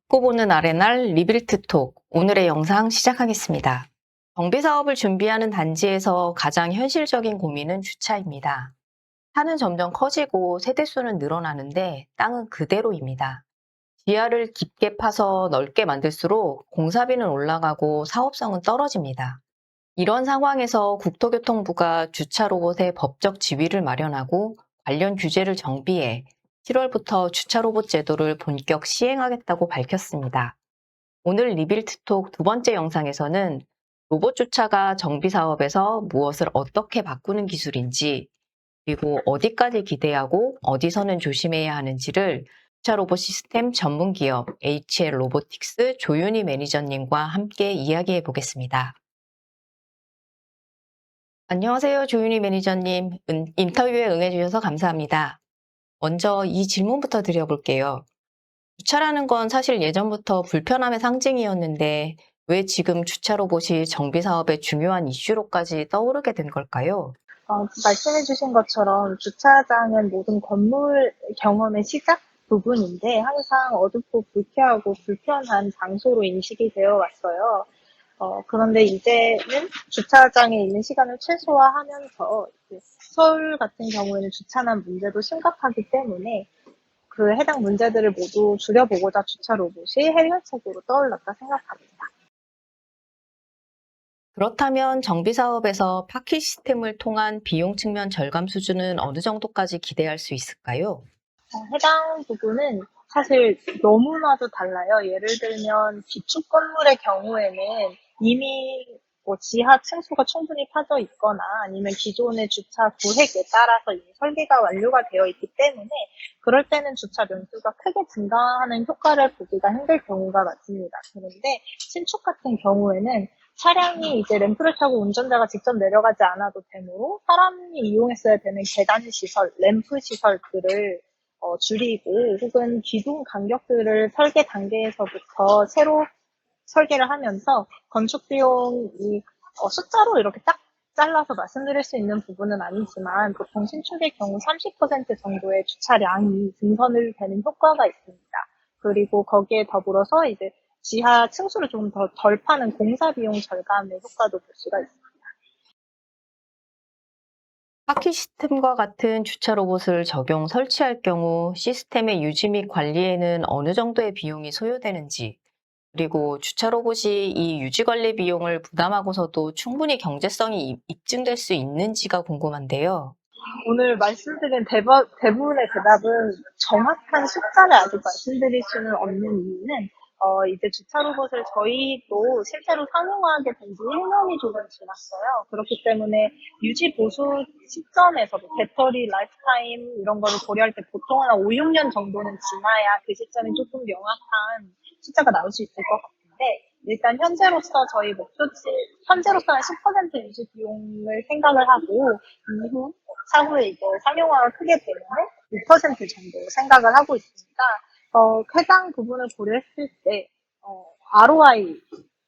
듣고 보는 아레날 리빌트톡 오늘의 영상 시작하겠습니다. 정비사업을 준비하는 단지에서 가장 현실적인 고민은 주차입니다. 차는 점점 커지고 세대수는 늘어나는데 땅은 그대로입니다. 지하를 깊게 파서 넓게 만들수록 공사비는 올라가고 사업성은 떨어집니다. 이런 상황에서 국토교통부가 주차 로봇의 법적 지위를 마련하고 관련 규제를 정비해 7월부터 주차 로봇 제도를 본격 시행하겠다고 밝혔습니다. 오늘 리빌트톡 두 번째 영상에서는 로봇 주차가 정비 사업에서 무엇을 어떻게 바꾸는 기술인지, 그리고 어디까지 기대하고 어디서는 조심해야 하는지를 주차 로봇 시스템 전문 기업 HL 로보틱스 조윤희 매니저님과 함께 이야기해 보겠습니다. 안녕하세요, 조윤희 매니저님. 인터뷰에 응해주셔서 감사합니다. 먼저 이 질문부터 드려볼게요. 주차라는 건 사실 예전부터 불편함의 상징이었는데 왜 지금 주차 로봇이 정비 사업의 중요한 이슈로까지 떠오르게 된 걸까요? 말씀해주신 것처럼 주차장은 모든 건물 경험의 시작 부분인데 항상 어둡고 불쾌하고 불편한 장소로 인식이 되어 왔어요. 그런데 이제는 주차장에 있는 시간을 최소화하면서 서울 같은 경우에는 주차난 문제도 심각하기 때문에 그 해당 문제들을 모두 줄여보고자 주차 로봇이 해결책으로 떠올랐다 생각합니다. 그렇다면 정비 사업에서 파킹 시스템을 통한 비용 측면 절감 수준은 어느 정도까지 기대할 수 있을까요? 해당 부분은 사실 너무나도 달라요. 예를 들면 기축 건물의 경우에는 이미 지하 층수가 충분히 파져 있거나 아니면 기존의 주차 구획에 따라서 이미 설계가 완료가 되어 있기 때문에 그럴 때는 주차 면수가 크게 증가하는 효과를 보기가 힘들 경우가 많습니다. 그런데 신축 같은 경우에는 차량이 이제 램프를 타고 운전자가 직접 내려가지 않아도 되므로 사람이 이용했어야 되는 계단 시설, 램프 시설들을 줄이고 혹은 기둥 간격들을 설계 단계에서부터 새로 설계를 하면서 건축 비용이 숫자로 이렇게 딱 잘라서 말씀드릴 수 있는 부분은 아니지만 보통 신축의 경우 30% 정도의 주차량이 증선을 되는 효과가 있습니다. 그리고 거기에 더불어서 이제 지하 층수를 조금 더 덜 파는 공사 비용 절감의 효과도 볼 수가 있습니다. 파킹 시스템과 같은 주차 로봇을 설치할 경우 시스템의 유지 및 관리에는 어느 정도의 비용이 소요되는지, 그리고 주차 로봇이 이 유지 관리 비용을 부담하고서도 충분히 경제성이 입증될 수 있는지가 궁금한데요. 오늘 말씀드린 대부분의 대답은 정확한 숫자를 아직 말씀드릴 수는 없는 이유는 이제 주차 로봇을 저희도 실제로 상용화하게 된 지 1년이 조금 지났어요. 그렇기 때문에 유지 보수 시점에서 뭐 배터리 라이프타임 이런 거를 고려할 때 보통 한 5, 6년 정도는 지나야 그 시점이 조금 명확한 숫자가 나올 수 있을 것 같은데 일단 현재로서는 10% 유지 비용을 생각을 하고 차후에 이제 상용화가 크게 되면 6% 정도 생각을 하고 있습니다. 해당 부분을 고려했을 때 ROI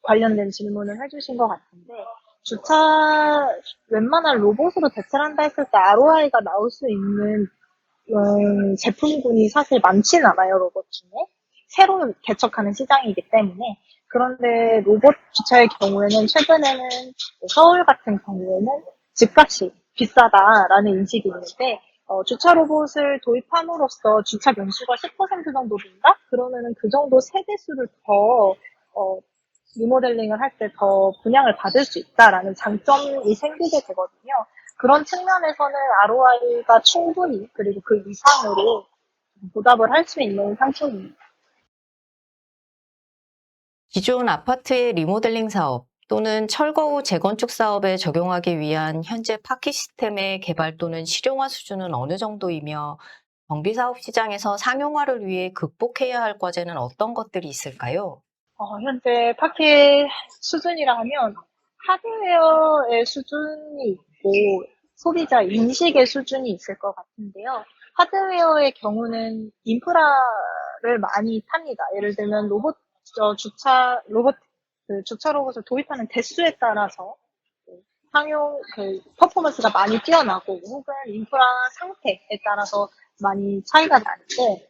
관련된 질문을 해주신 것 같은데 주차 웬만한 로봇으로 대체를 한다 했을 때 ROI가 나올 수 있는 제품군이 사실 많진 않아요, 로봇 중에. 새로 개척하는 시장이기 때문에. 그런데 로봇 주차의 경우에는 최근에는 서울 같은 경우에는 집값이 비싸다라는 인식이 있는데 주차 로봇을 도입함으로써 주차 면수가 10% 정도 든다? 그러면은 그 정도 세대수를 더 리모델링을 할 때 더 분양을 받을 수 있다라는 장점이 생기게 되거든요. 그런 측면에서는 ROI가 충분히 그리고 그 이상으로 보답을 할 수 있는 상품입니다. 기존 아파트의 리모델링 사업 또는 철거 후 재건축 사업에 적용하기 위한 현재 파킹 시스템의 개발 또는 실용화 수준은 어느 정도이며 정비 사업 시장에서 상용화를 위해 극복해야 할 과제는 어떤 것들이 있을까요? 현재 파켓 수준이라 하면 하드웨어의 수준이 있고 소비자 인식의 수준이 있을 것 같은데요. 하드웨어의 경우는 인프라를 많이 탑니다. 예를 들면 주차 로봇을 도입하는 대수에 따라서 퍼포먼스가 많이 뛰어나고 혹은 인프라 상태에 따라서 많이 차이가 나는데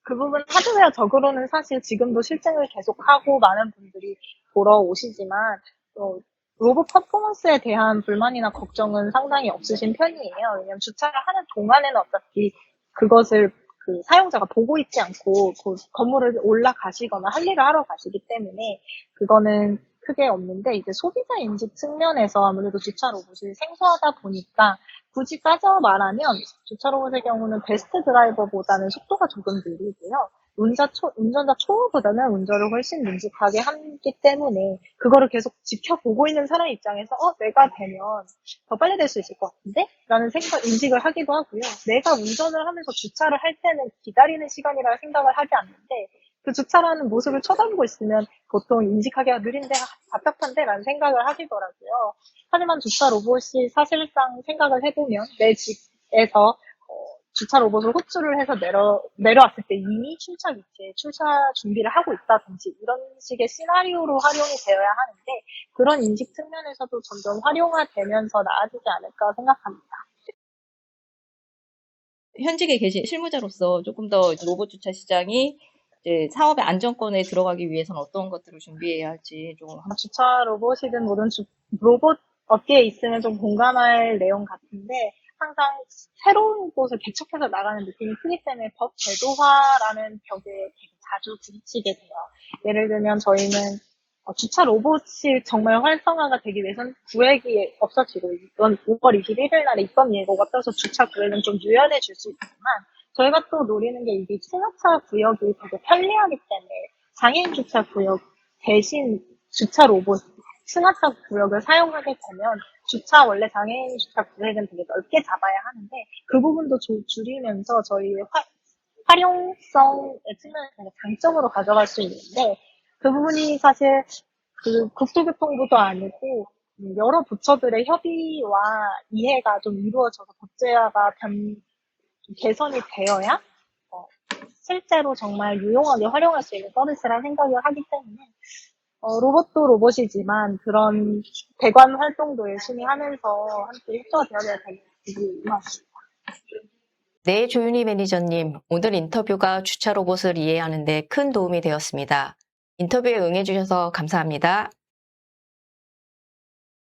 그 부분 하드웨어적으로는 사실 지금도 실증을 계속하고 많은 분들이 보러 오시지만 어, 로봇 퍼포먼스에 대한 불만이나 걱정은 상당히 없으신 편이에요. 왜냐하면 주차를 하는 동안에는 어차피 그것을 그 사용자가 보고 있지 않고 그 건물을 올라가시거나 할 일을 하러 가시기 때문에 그거는 크게 없는데, 이제 소비자 인식 측면에서 아무래도 주차 로봇이 생소하다 보니까 굳이 따져 말하면 주차 로봇의 경우는 베스트 드라이버보다는 속도가 조금 느리고요. 운전자 초보보다는 운전을 훨씬 능숙하게 하기 때문에 그거를 계속 지켜보고 있는 사람 입장에서 내가 되면 더 빨리 될 수 있을 것 같은데? 라는 인식을 하기도 하고요. 내가 운전을 하면서 주차를 할 때는 기다리는 시간이라 생각을 하지 않는데 그 주차라는 모습을 쳐다보고 있으면 보통 인식하기가 느린데 답답한데 라는 생각을 하시더라고요. 하지만 주차 로봇이 사실상 생각을 해보면 내 집에서 주차 로봇을 호출을 해서 내려왔을 때 이미 출차 위치에 출차 준비를 하고 있다든지 이런 식의 시나리오로 활용이 되어야 하는데, 그런 인식 측면에서도 점점 활용화되면서 나아지지 않을까 생각합니다. 현직에 계신 실무자로서 조금 더 로봇 주차 시장이 이제 사업의 안정권에 들어가기 위해서는 어떤 것들을 준비해야 할지 좀 주차 로봇이든 뭐든 로봇 업계에 있으면 좀 공감할 내용 같은데, 항상 새로운 곳을 개척해서 나가는 느낌이 크기 때문에 법 제도화라는 벽에 되게 자주 부딪히게 돼요. 예를 들면 저희는 주차 로봇이 정말 활성화가 되기 위해선 구획이 없어지고, 이건 5월 21일 날에 입법 예고가 떠서 주차 구획은 좀 유연해질 수 있지만, 저희가 또 노리는 게 이게 승하차 구역이 되게 편리하기 때문에 장애인 주차 구역 대신 주차 로봇 승하차 구역을 사용하게 되면 원래 장애인 주차 구역은 되게 넓게 잡아야 하는데 그 부분도 줄이면서 저희의 활용성의 측면에서 장점으로 가져갈 수 있는데, 그 부분이 사실 그 국토교통부도 아니고 여러 부처들의 협의와 이해가 좀 이루어져서 법제화가 개선이 되어야 실제로 정말 유용하게 활용할 수 있는 서비스라 생각을 하기 때문에 로봇도 로봇이지만 그런 대관 활동도 열심히 하면서 함께 협조가 되어야 되기 같습니다. 네, 조윤희 매니저님. 오늘 인터뷰가 주차 로봇을 이해하는 데 큰 도움이 되었습니다. 인터뷰에 응해주셔서 감사합니다.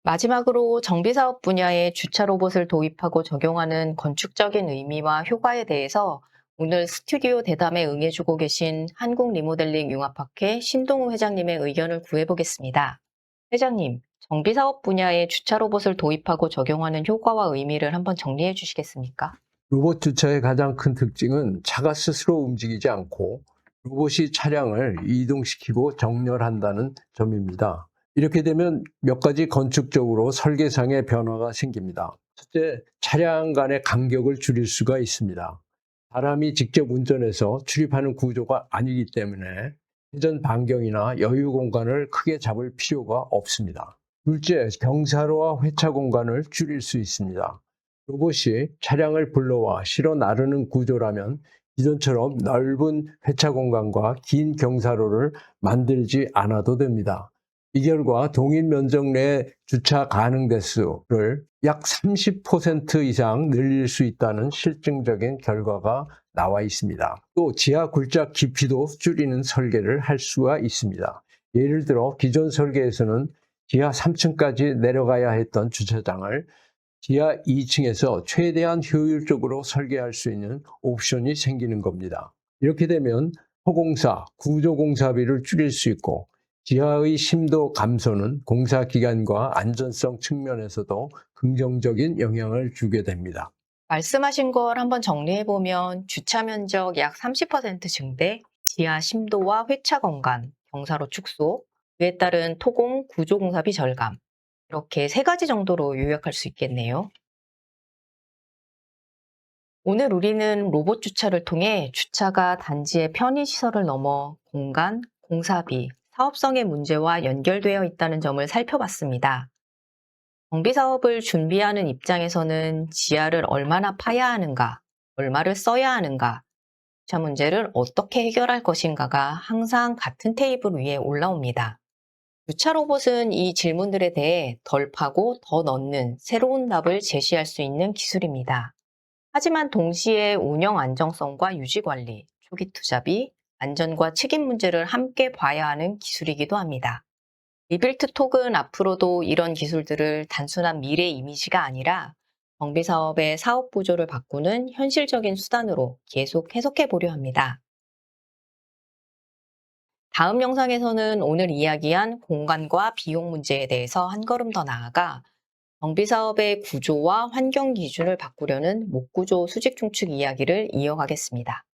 마지막으로 정비사업 분야에 주차 로봇을 도입하고 적용하는 건축적인 의미와 효과에 대해서 오늘 스튜디오 대담에 응해주고 계신 한국리모델링 융합학회 신동우 회장님의 의견을 구해보겠습니다. 회장님, 정비사업 분야에 주차 로봇을 도입하고 적용하는 효과와 의미를 한번 정리해 주시겠습니까? 로봇 주차의 가장 큰 특징은 차가 스스로 움직이지 않고 로봇이 차량을 이동시키고 정렬한다는 점입니다. 이렇게 되면 몇 가지 건축적으로 설계상의 변화가 생깁니다. 첫째, 차량 간의 간격을 줄일 수가 있습니다. 사람이 직접 운전해서 출입하는 구조가 아니기 때문에 회전 반경이나 여유 공간을 크게 잡을 필요가 없습니다. 둘째, 경사로와 회차 공간을 줄일 수 있습니다. 로봇이 차량을 불러와 실어 나르는 구조라면 기존처럼 넓은 회차 공간과 긴 경사로를 만들지 않아도 됩니다. 이 결과 동일 면적 내 주차 가능 대수를 약 30% 이상 늘릴 수 있다는 실증적인 결과가 나와 있습니다. 또 지하 굴착 깊이도 줄이는 설계를 할 수가 있습니다. 예를 들어 기존 설계에서는 지하 3층까지 내려가야 했던 주차장을 지하 2층에서 최대한 효율적으로 설계할 수 있는 옵션이 생기는 겁니다. 이렇게 되면 허공사, 구조공사비를 줄일 수 있고 지하의 심도 감소는 공사 기간과 안전성 측면에서도 긍정적인 영향을 주게 됩니다. 말씀하신 걸 한번 정리해보면 주차 면적 약 30% 증대, 지하 심도와 회차 공간, 경사로 축소, 그에 따른 토공, 구조공사비 절감, 이렇게 세 가지 정도로 요약할 수 있겠네요. 오늘 우리는 로봇 주차를 통해 주차가 단지의 편의시설을 넘어 공간, 공사비, 사업성의 문제와 연결되어 있다는 점을 살펴봤습니다. 정비사업을 준비하는 입장에서는 지하를 얼마나 파야 하는가, 얼마를 써야 하는가, 주차 문제를 어떻게 해결할 것인가가 항상 같은 테이블 위에 올라옵니다. 주차 로봇은 이 질문들에 대해 덜 파고 더 넣는 새로운 답을 제시할 수 있는 기술입니다. 하지만 동시에 운영 안정성과 유지 관리, 초기 투자비, 안전과 책임 문제를 함께 봐야 하는 기술이기도 합니다. 리빌트톡은 앞으로도 이런 기술들을 단순한 미래 이미지가 아니라 정비 사업의 사업 구조를 바꾸는 현실적인 수단으로 계속 해석해 보려 합니다. 다음 영상에서는 오늘 이야기한 공간과 비용 문제에 대해서 한 걸음 더 나아가 정비 사업의 구조와 환경 기준을 바꾸려는 목구조 수직 중축 이야기를 이어가겠습니다.